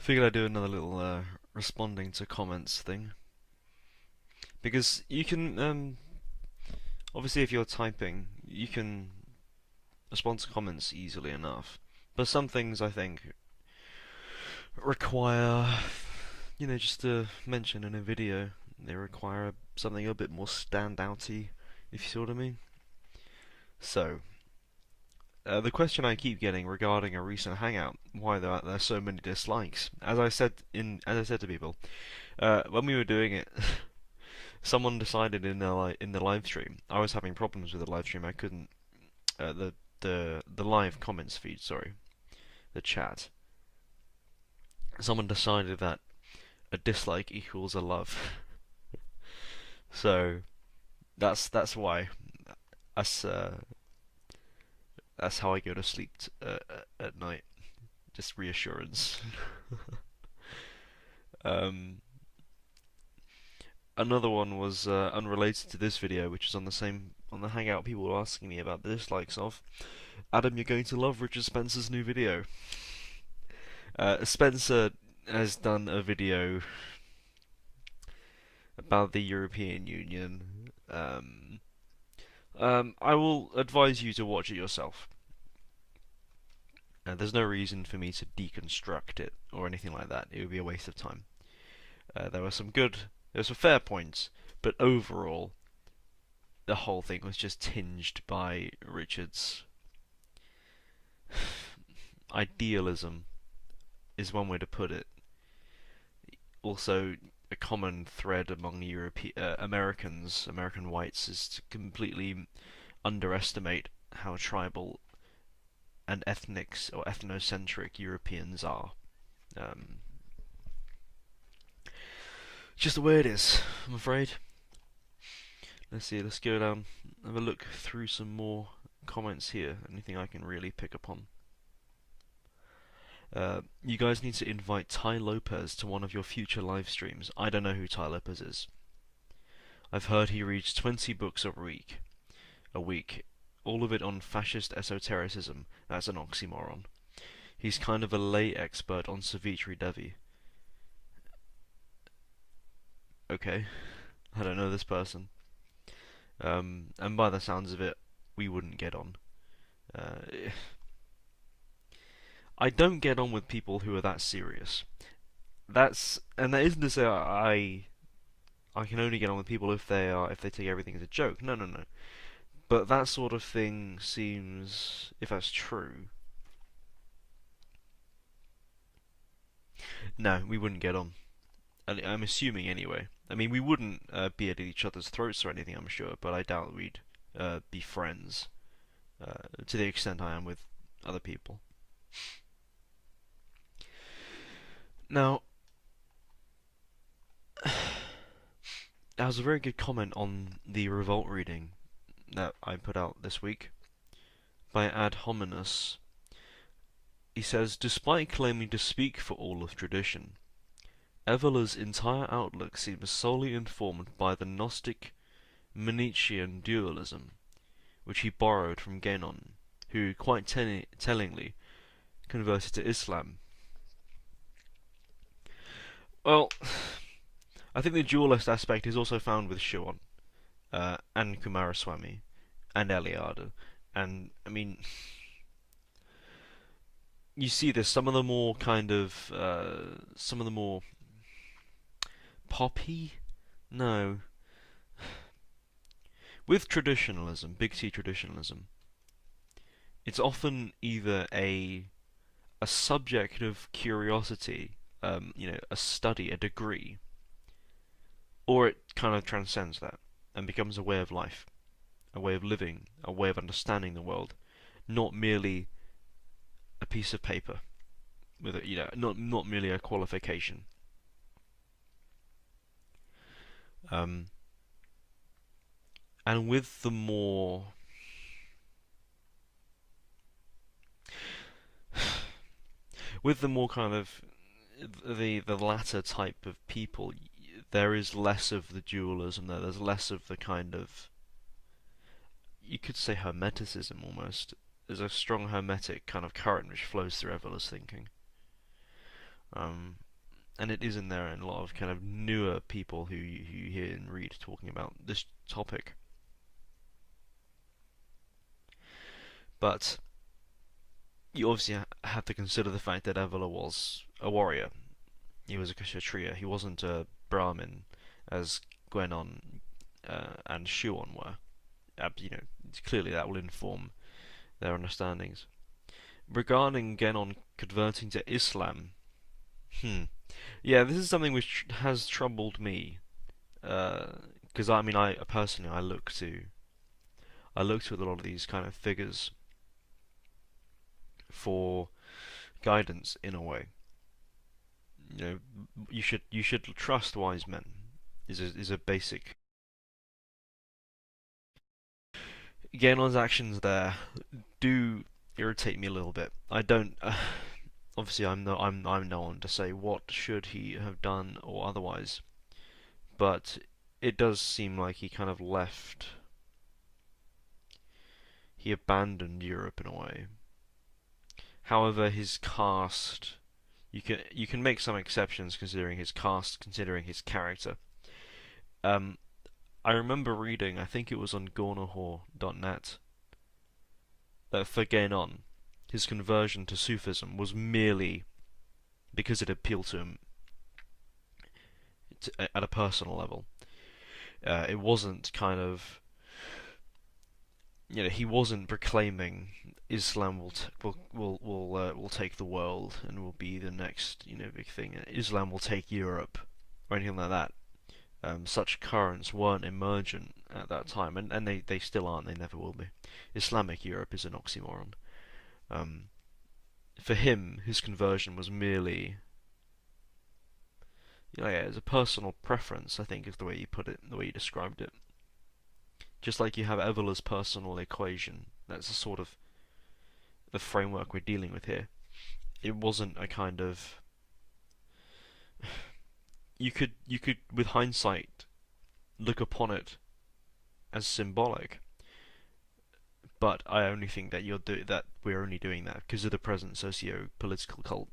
Figured I'd do another little responding to comments thing because you can obviously if you're typing you can respond to comments easily enough, but some things I think require just to mention in a video. They require something a bit more standouty, if you see what I mean. So the question I keep getting regarding a recent hangout, why there are so many dislikes. As I said to people, when we were doing it, someone decided in the live stream. I was having problems with the live stream. I couldn't the live comments feed. Sorry, the chat. Someone decided that a dislike equals a love. So that's why. That's uh, that's how I go to sleep at night. Just reassurance. um, Another one was unrelated to this video, which is on the Hangout. People were asking me about the dislikes of Adam. You're going to love Richard Spencer's new video. Spencer has done a video about the European Union. I will advise you to watch it yourself. There's no reason for me to deconstruct it or anything like that. It would be a waste of time. There were some fair points, but overall, the whole thing was just tinged by Richard's idealism, is one way to put it. Also, a common thread among American whites, is to completely underestimate how tribal and ethnic or ethnocentric Europeans are. Um, just the way it is, I'm afraid. Let's see, let's go down, have a look through some more comments here. Anything I can really pick up on. You guys need to invite Tai Lopez to one of your future live streams. I don't know who Tai Lopez is. I've heard he reads 20 books a week, all of it on fascist esotericism. That's an oxymoron. He's kind of a lay expert on Savitri Devi. Okay, I don't know this person. And by the sounds of it, we wouldn't get on. Uh, I don't get on with people who are that serious. That isn't to say I can only get on with people if they take everything as a joke. No, no, no. But that sort of thing seems, if that's true, no, we wouldn't get on. I'm assuming anyway. I mean, we wouldn't be at each other's throats or anything, I'm sure, but I doubt we'd be friends to the extent I am with other people. Now, that was a very good comment on the Revolt reading that I put out this week by Ad Hominus. He says, despite claiming to speak for all of tradition, Evolar's entire outlook seems solely informed by the Gnostic Manichean dualism, which he borrowed from Genon, who quite tellingly converted to Islam. Well, I think the dualist aspect is also found with Shion, and Kumaraswamy, and Eliade, and I mean, you see this. Some of the more poppy, no, with traditionalism, big T traditionalism, it's often either a subject of curiosity, a study, a degree, or it kind of transcends that and becomes a way of life, a way of living, a way of understanding the world, not merely a piece of paper with not merely a qualification. Um, and with the more kind of the latter type of people, there is less of the dualism there. There's less of the kind of, you could say, hermeticism almost. There's a strong hermetic kind of current which flows through Evolar's thinking. Um, and it is in there in a lot of kind of newer people who you hear and read talking about this topic. But you obviously have to consider the fact that Evola was a warrior. He was a Kshatriya. He wasn't a Brahmin, as Gwenon and Shuon were. Clearly that will inform their understandings. Regarding Genon converting to Islam, yeah, this is something which has troubled me. Because I personally, I look to a lot of these kind of figures for guidance in a way. You should trust wise men. Is a basic. Gaenon's actions there do irritate me a little bit. I don't. Obviously, I'm no one to say what should he have done or otherwise, but it does seem like he kind of left. He abandoned Europe in a way. However, his caste, you can make some exceptions considering his caste, considering his character. Um, I remember reading, I think it was on Gornahor.net, that for Gaenon, his conversion to Sufism was merely because it appealed to him at a personal level. It wasn't kind of, he wasn't proclaiming Islam will take the world and will be the next big thing. Islam will take Europe or anything like that. Such currents weren't emergent at that time, and they still aren't. They never will be. Islamic Europe is an oxymoron. Um, for him, his conversion was merely, yeah, as a personal preference. I think is the way you put it, the way you described it. Just like you have Evola's personal equation. That's the sort of the framework we're dealing with here. It wasn't a kind of you could with hindsight look upon it as symbolic, but I only think that we're only doing that because of the present socio-political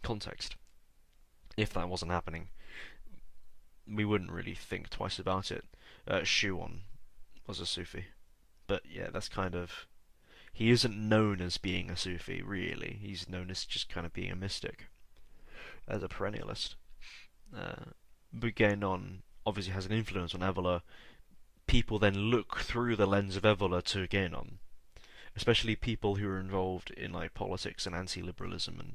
context. If that wasn't happening, we wouldn't really think twice about it. Shuon was a Sufi, but yeah, that's kind of he isn't known as being a Sufi really. He's known as just kind of being a mystic, as a perennialist. But Genon obviously has an influence on Evola. People then look through the lens of Evola to Genon, especially people who are involved in like politics and anti-liberalism and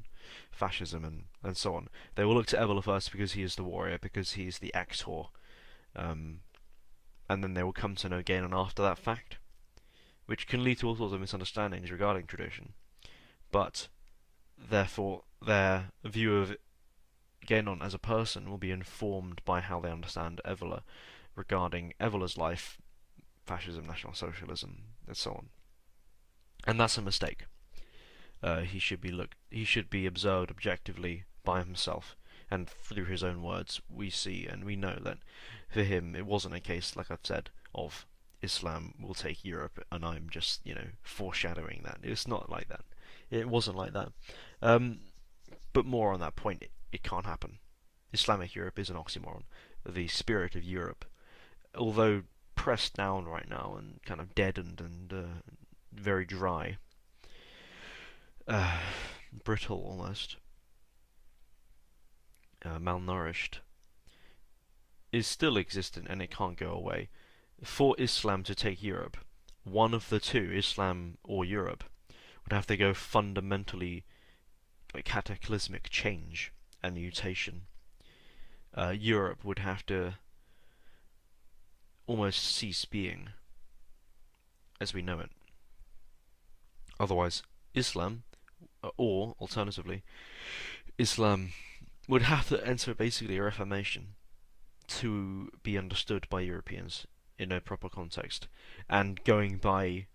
fascism and so on. They will look to Evola first because he is the warrior, because he is the actor, and then they will come to know Genon after that fact, which can lead to all sorts of misunderstandings regarding tradition. But therefore, their view of Genon as a person will be informed by how they understand Evola regarding Evola's life, fascism, National Socialism, and so on. And that's a mistake. He should be observed objectively by himself, and through his own words, we see and we know that for him it wasn't a case, like I've said, of Islam will take Europe, and I'm just foreshadowing that. It's not like that. It wasn't like that. But more on that point, it can't happen. Islamic Europe is an oxymoron. The spirit of Europe, although pressed down right now and kind of deadened and very dry, brittle almost, malnourished, is still existent and it can't go away. For Islam to take Europe, one of the two, Islam or Europe, would have to go fundamentally cataclysmic change and mutation. Europe would have to almost cease being as we know it. Otherwise, Islam, or alternatively, Islam would have to enter basically a reformation to be understood by Europeans in a proper context. And going by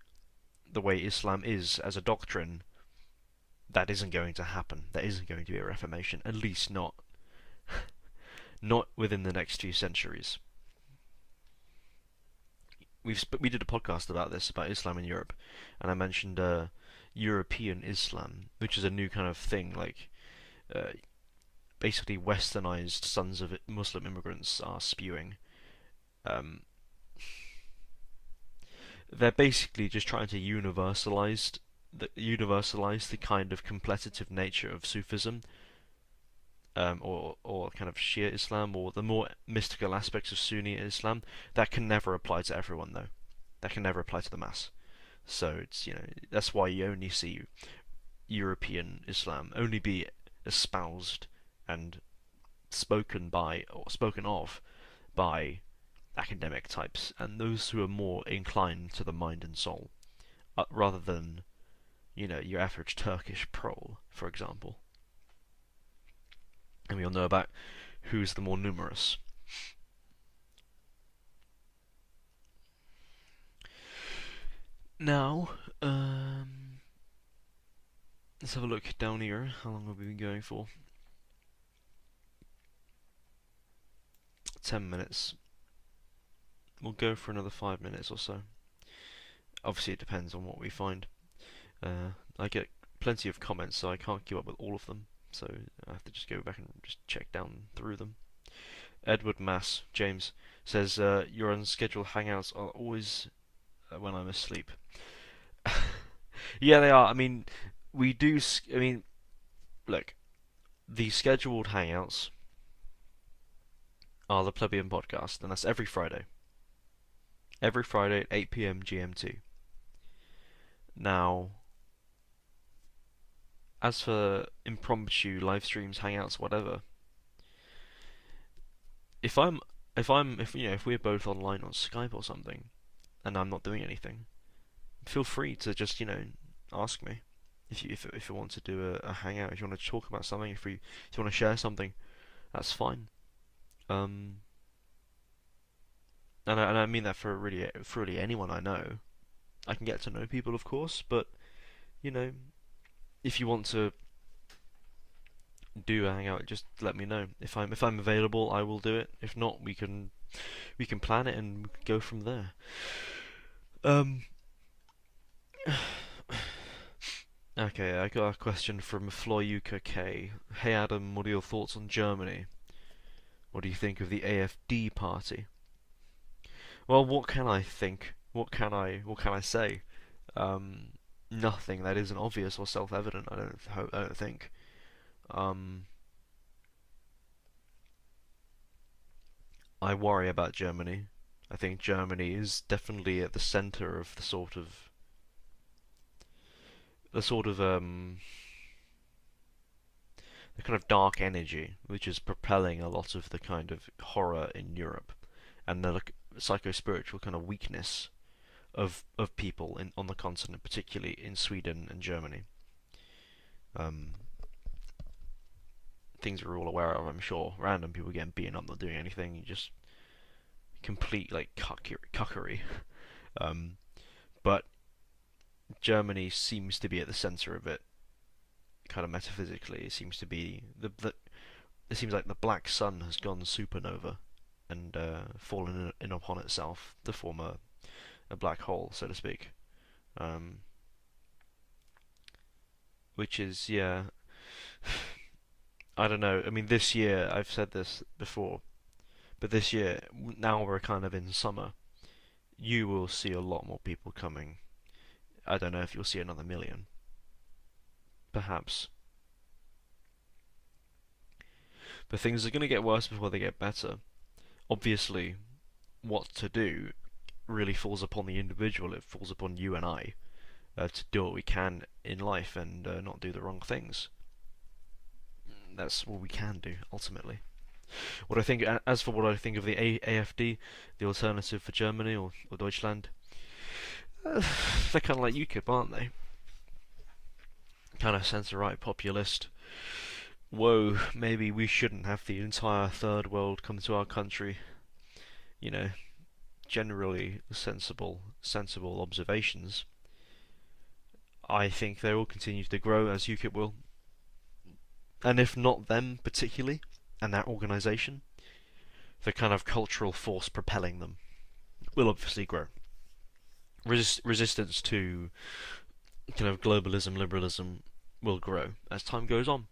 the way Islam is as a doctrine, that isn't going to happen. There isn't going to be a reformation, at least not within the next few centuries. We did a podcast about this, about Islam in Europe, and I mentioned European Islam, which is a new kind of thing. Like basically westernized sons of Muslim immigrants are spewing. Um, they're basically just trying to universalize the kind of contemplative nature of Sufism, or kind of Shia Islam, or the more mystical aspects of Sunni Islam. That can never apply to everyone, though. That can never apply to the mass. So it's, that's why you only see European Islam only be espoused and spoken by or spoken of by academic types and those who are more inclined to the mind and soul, rather than your average Turkish prole, for example. And we all know about who's the more numerous. Now, let's have a look down here. How long have we been going for? 10 minutes. We'll go for another 5 minutes or so. Obviously, it depends on what we find. I get plenty of comments, so I can't keep up with all of them. So I have to just go back and just check down through them. Edward Mass James says your unscheduled hangouts are always when I'm asleep. Yeah, they are. I mean, we do. I mean, look, the scheduled hangouts are the Plebeian podcast, and that's every Friday. Every Friday at 8 p.m. GMT. Now, as for impromptu live streams, hangouts, whatever, if we're both online on Skype or something, and I'm not doing anything, feel free to just ask me if you want to do a hangout, if you want to talk about something, if you want to share something, that's fine. And I mean that for really anyone I know. I can get to know people, of course, but if you want to do a hangout, just let me know. If I'm available, I will do it. If not, we can plan it and go from there. Okay, I got a question from Floyuka K. Hey Adam, what are your thoughts on Germany? What do you think of the AfD party? Well, what can I think? What can I say? Nothing that isn't obvious or self-evident. I don't think. I worry about Germany. I think Germany is definitely at the center of the kind of dark energy which is propelling a lot of the kind of horror in Europe, and the psycho-spiritual kind of weakness of people on the continent, particularly in Sweden and Germany. Things we're all aware of, I'm sure. Random people getting beaten up, not doing anything, just complete cuckery. But Germany seems to be at the center of it, kind of metaphysically. It seems to be it seems like the black sun has gone supernova and fallen in upon itself to form a black hole, so to speak. Which is, yeah, I don't know. I mean, this year, I've said this before, but this year, now we're kind of in summer, you will see a lot more people coming. I don't know if you'll see another million. Perhaps. But things are going to get worse before they get better. Obviously, what to do really falls upon the individual. It falls upon you and I to do what we can in life and not do the wrong things. That's what we can do, ultimately. As for what I think of the AfD, the alternative for Germany or Deutschland, they're kind of like UKIP, aren't they? Kind of centre-right populist. Whoa, maybe we shouldn't have the entire third world come to our country. Generally sensible observations. I think they will continue to grow as UKIP will. And if not them particularly, and that organisation, the kind of cultural force propelling them will obviously grow. Resistance to kind of globalism, liberalism will grow as time goes on.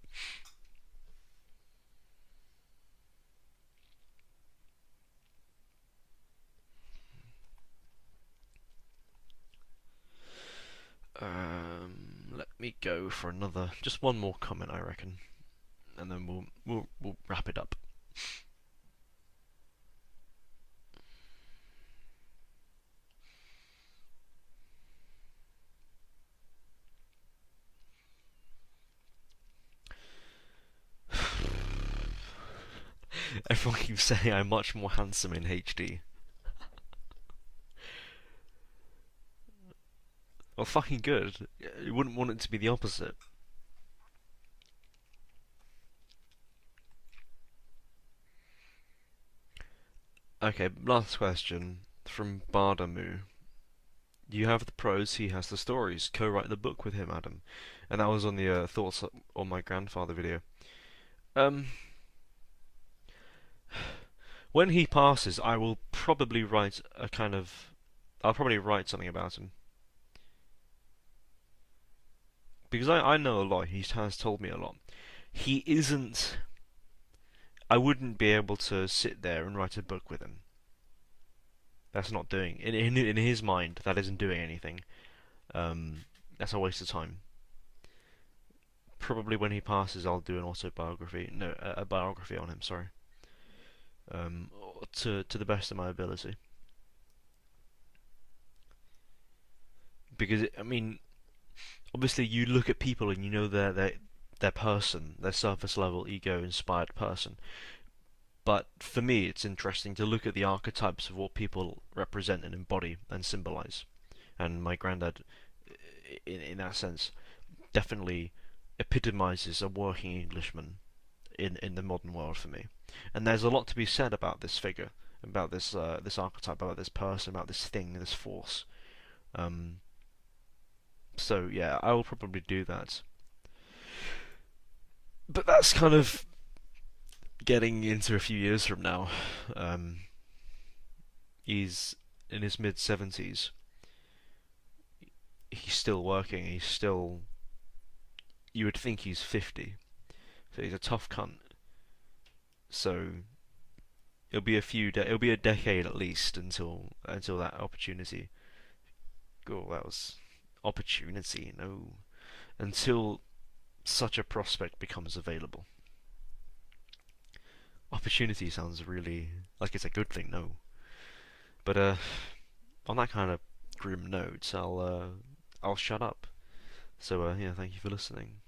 Let me go for another, just one more comment, I reckon, and then we'll wrap it up. Everyone keeps saying I'm much more handsome in HD. Well, fucking good. You wouldn't want it to be the opposite. Okay, last question from Bardamu. You have the prose, he has the stories. Co-write the book with him, Adam. And that was on the thoughts on my grandfather video. Um, when he passes, I will probably write a kind of. I'll probably write something about him. Because I know a lot, he has told me a lot. He isn't. I wouldn't be able to sit there and write a book with him. That's not doing. In his mind, that isn't doing anything. That's a waste of time. Probably when he passes, I'll do an autobiography. No, a biography on him. Sorry. Um, to the best of my ability. Because I mean, obviously, you look at people and you know their person, their surface level, ego inspired person. But for me, it's interesting to look at the archetypes of what people represent and embody and symbolize. And my granddad, in that sense, definitely epitomizes a working Englishman in the modern world for me. And there's a lot to be said about this figure, about this archetype, about this person, about this thing, this force. Um, so yeah, I will probably do that. But that's kind of getting into a few years from now. Um, he's in his mid 70s. He's still working. He's still. You would think he's 50. So he's a tough cunt. So it'll be a decade at least until that opportunity. Oh, that was opportunity. No, until such a prospect becomes available. Opportunity sounds really like it's a good thing. No, but on that kind of grim note, I'll shut up. So yeah, thank you for listening.